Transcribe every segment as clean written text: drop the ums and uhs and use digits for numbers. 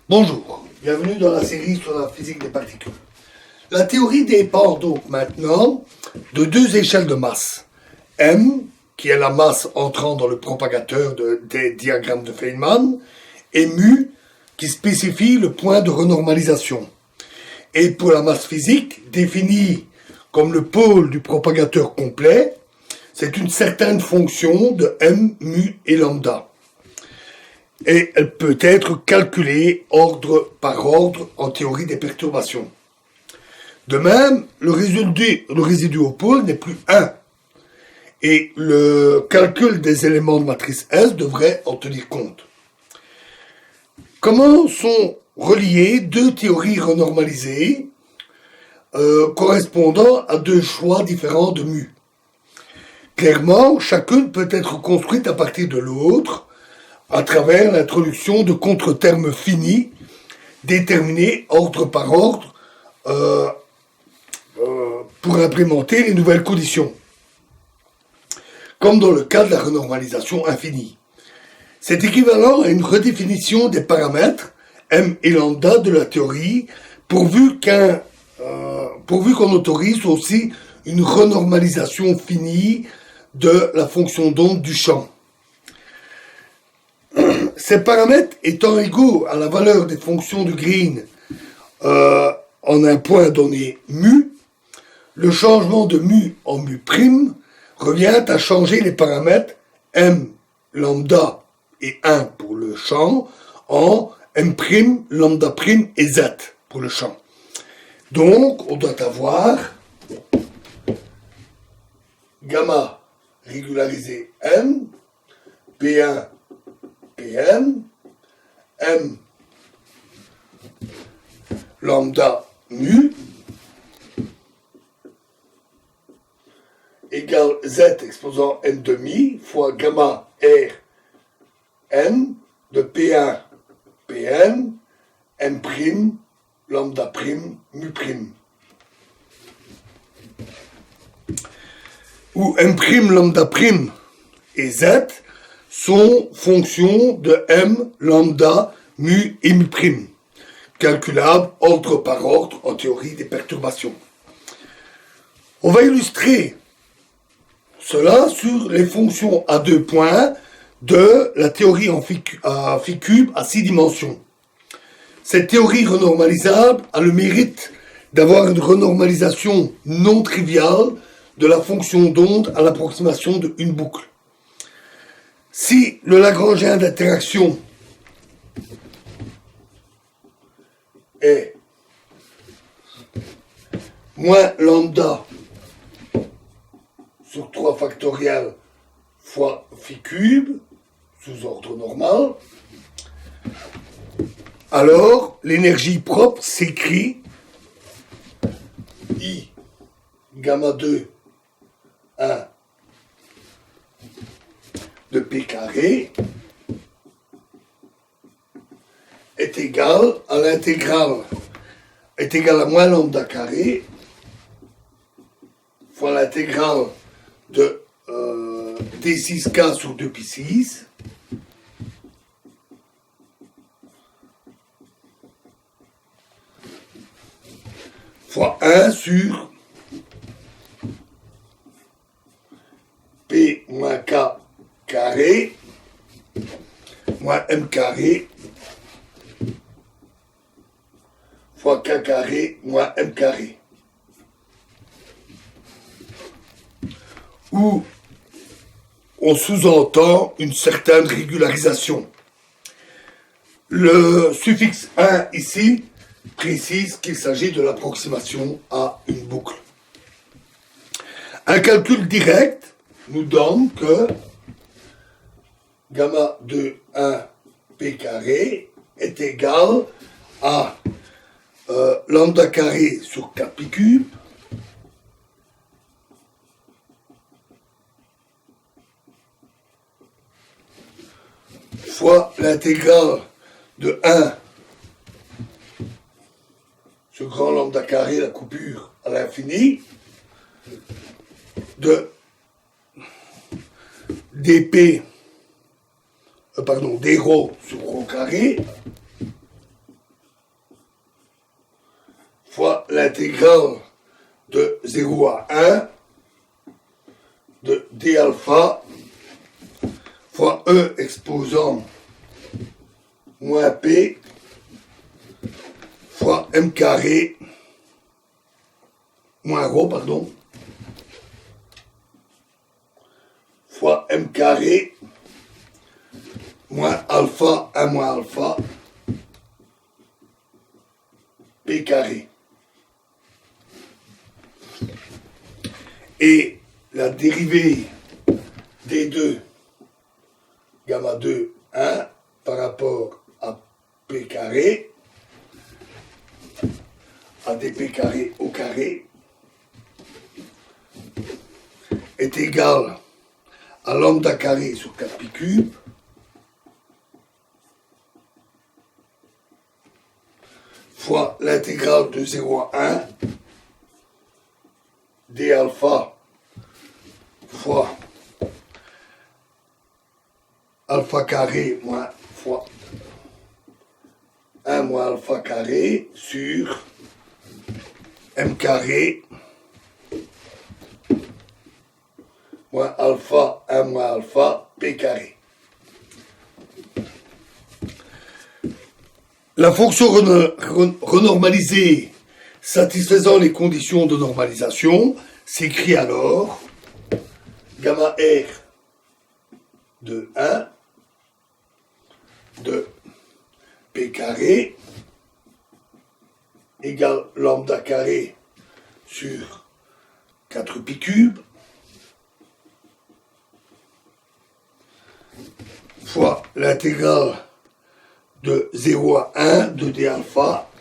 Bonjour, bienvenue dans la série sur la physique des particules. La théorie dépend donc maintenant de deux échelles de masse. M, qui est la masse entrant dans le propagateur des diagrammes de Feynman, et mu, qui spécifie le point de renormalisation. Et pour la masse physique, définie comme le pôle du propagateur complet, c'est une certaine fonction de M, mu et lambda. Et elle peut être calculée ordre par ordre en théorie des perturbations. De même, le résidu au pôle n'est plus 1. Et le calcul des éléments de matrice S devrait en tenir compte. Comment sont reliées deux théories renormalisées correspondant à deux choix différents de mu? Clairement, chacune peut être construite à partir de l'autre à travers l'introduction de contre-termes finis déterminés ordre par ordre pour implémenter les nouvelles conditions, comme dans le cas de la renormalisation infinie. C'est équivalent à une redéfinition des paramètres M et lambda de la théorie, pourvu qu'on autorise aussi une renormalisation finie de la fonction d'onde du champ. Ces paramètres étant égaux à la valeur des fonctions de Green en un point donné mu, le changement de mu en mu prime revient à changer les paramètres M, lambda et 1 pour le champ en M', lambda prime et Z pour le champ. Donc, on doit avoir gamma régularisé M, P1, Pn, M lambda mu égale Z exposant n demi fois gamma R n de P1 Pn M' lambda prime mu prime. Où M' lambda prime et Z sont fonctions de M, lambda, mu et mu prime, calculables ordre par ordre en théorie des perturbations. On va illustrer cela sur les fonctions à deux points de la théorie en phi cube à 6 dimensions. Cette théorie renormalisable a le mérite d'avoir une renormalisation non triviale de la fonction d'onde à l'approximation d'une boucle. Si le Lagrangien d'interaction est moins lambda sur 3 factoriel fois phi cube, sous ordre normal, alors l'énergie propre s'écrit I gamma 2 1 de P carré est égal à l'intégrale, est égal à moins lambda carré fois l'intégrale de D6K sur 2π6 fois 1 sur P moins K carré moins M carré fois K carré moins M carré. Où on sous-entend une certaine régularisation. Le suffixe 1 ici précise qu'il s'agit de l'approximation à une boucle. Un calcul direct nous donne que gamma 2 1 P carré est égal à lambda carré sur 4 pi cube fois l'intégrale de 1 sur grand lambda carré, la coupure à l'infini, de dp, d rho sur rho carré, l'intégrale de 0 à 1 de d alpha fois E exposant moins P fois M carré moins rho, pardon, fois M carré moins alpha 1 moins alpha P carré. Et la dérivée des deux gamma 2, 1 par rapport à P carré, à dp carré au carré, est égale à lambda carré sur 4 pi cube fois l'intégrale de 0 à 1 d alpha fois alpha carré moins fois 1 moins alpha carré sur M carré moins alpha 1 moins alpha P carré. La fonction renormalisée satisfaisant les conditions de normalisation s'écrit alors gamma R de 1 de P carré égale lambda carré sur 4 pi cube fois l'intégrale de 0 à 1 de d alpha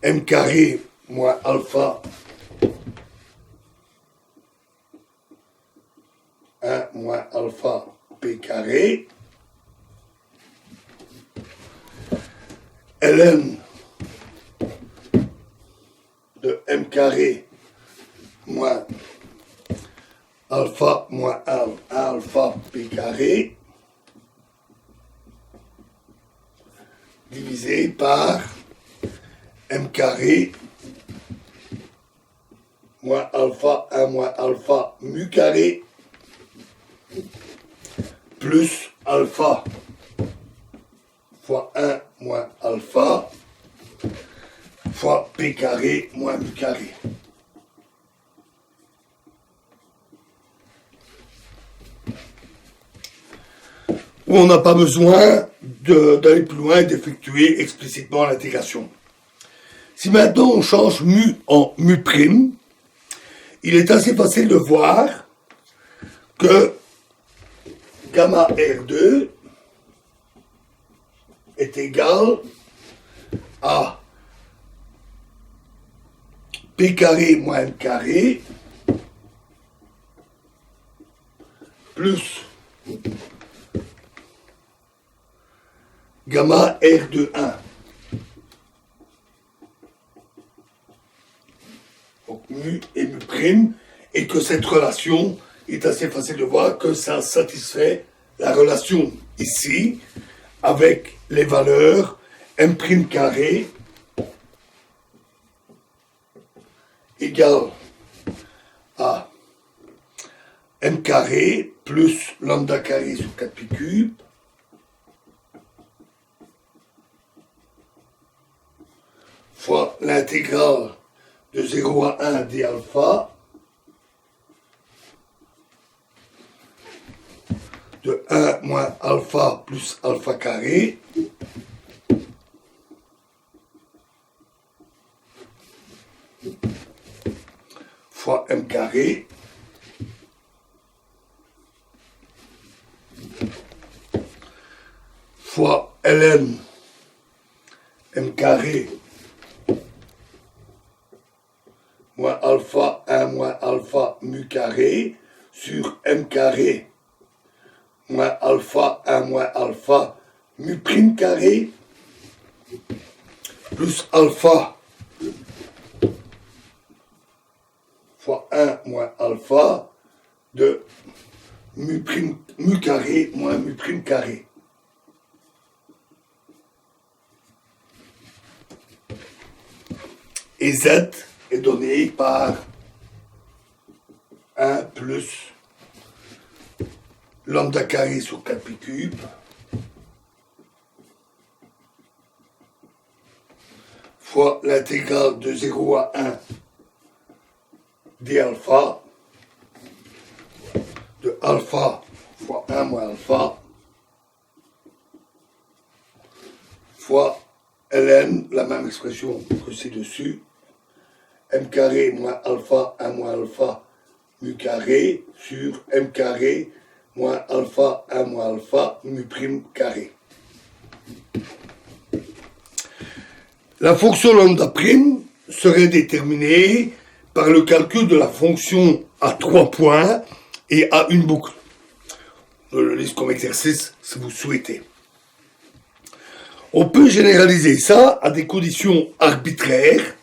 M carré moins alpha 1 moins alpha P carré ln de M carré moins alpha moins 1 alpha P carré divisé par M carré moins alpha 1 moins alpha mu carré plus alpha fois 1 moins alpha fois P carré moins mu carré. On n'a pas besoin d'aller plus loin et d'effectuer explicitement l'intégration. Si maintenant on change mu en mu prime, il est assez facile de voir que gamma R2 est égal à P carré moins M carré plus gamma R de 1. Donc mu et mu prime, et que cette relation est assez facile de voir que ça satisfait la relation ici avec les valeurs M prime carré égale à M carré plus lambda carré sur 4 pi cube fois l'intégrale de 0 à 1 d alpha de 1 moins alpha plus alpha carré fois M carré fois ln M carré moins alpha 1 moins alpha mu carré sur M carré moins alpha 1 moins alpha mu prime carré plus alpha fois 1 moins alpha de mu carré moins mu prime carré. et Z est donné par 1 plus lambda carré sur 4 pi cube fois l'intégrale de 0 à 1 d alpha de alpha fois 1 moins alpha fois ln, la même expression que ci-dessus, m carré moins alpha 1 moins alpha mu carré sur m carré moins alpha 1 moins alpha mu prime carré. La fonction lambda prime serait déterminée par le calcul de la fonction à 3 points et à une boucle. Je le laisse comme exercice si vous souhaitez. On peut généraliser ça à des conditions arbitraires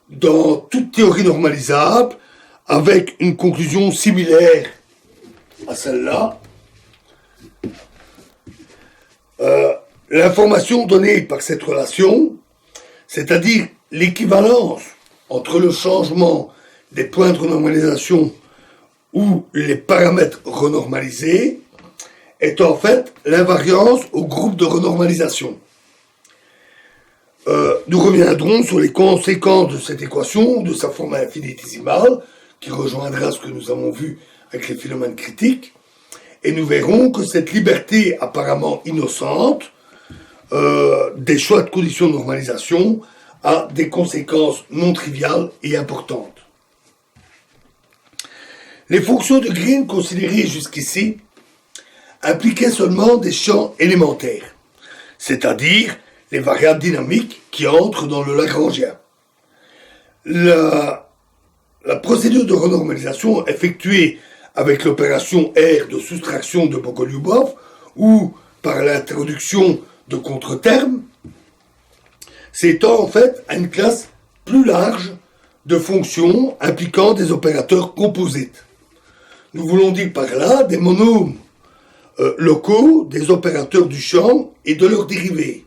dans toute théorie normalisable avec une conclusion similaire à celle-là. L'information donnée par cette relation, c'est-à-dire l'équivalence entre le changement des points de renormalisation ou les paramètres renormalisés, est en fait l'invariance au groupe de renormalisation. Nous reviendrons sur les conséquences de cette équation, de sa forme infinitésimale, qui rejoindra ce que nous avons vu avec les phénomènes critiques, et nous verrons que cette liberté apparemment innocente des choix de conditions de normalisation a des conséquences non triviales et importantes. Les fonctions de Green considérées jusqu'ici impliquaient seulement des champs élémentaires, c'est-à-dire les variables dynamiques qui entrent dans le Lagrangien. La procédure de renormalisation effectuée avec l'opération R de soustraction de Bogoliubov ou par l'introduction de contre-termes s'étend en fait à une classe plus large de fonctions impliquant des opérateurs composites. Nous voulons dire par là des monômes locaux des opérateurs du champ et de leurs dérivés.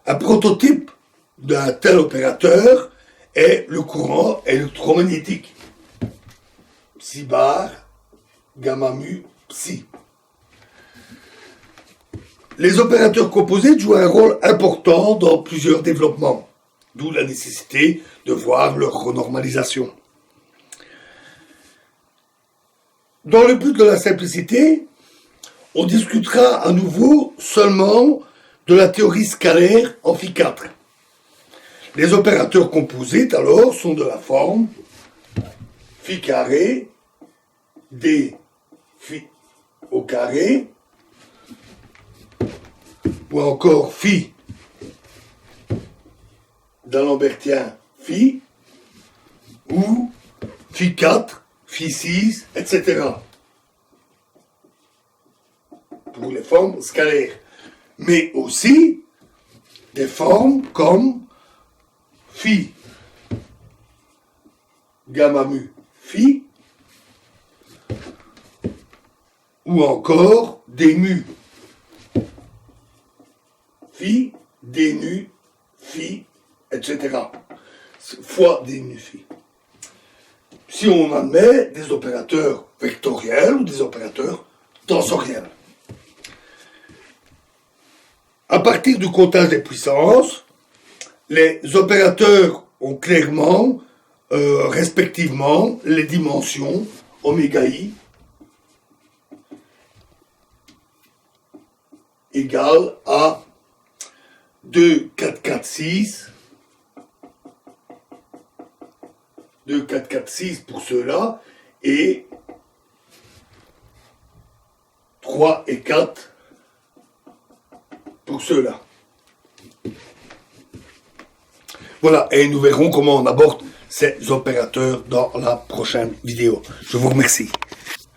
Un prototype d'un tel opérateur est le courant électromagnétique. Psi bar, gamma mu, psi. Les opérateurs composites jouent un rôle important dans plusieurs développements, d'où la nécessité de voir leur renormalisation. Dans le but de la simplicité, on discutera à nouveau seulement de la théorie scalaire en phi 4. Les opérateurs composites, alors, sont de la forme phi carré, d phi au carré, ou encore phi d'Alembertien phi, ou phi 4, phi 6, etc. Pour les formes scalaires. Mais aussi des formes comme phi gamma mu phi, ou encore des mu phi, des nu phi, etc. fois des nu phi. Si on admet des opérateurs vectoriels ou des opérateurs tensoriels. À partir du comptage des puissances, les opérateurs ont clairement, respectivement, les dimensions oméga i égale à 2, 4, 4, 6, 2, 4, 4, 6 pour ceux-là, et 3 et 4 pour ceux-là. Voilà, et nous verrons comment on aborde ces opérateurs dans la prochaine vidéo. Je vous remercie.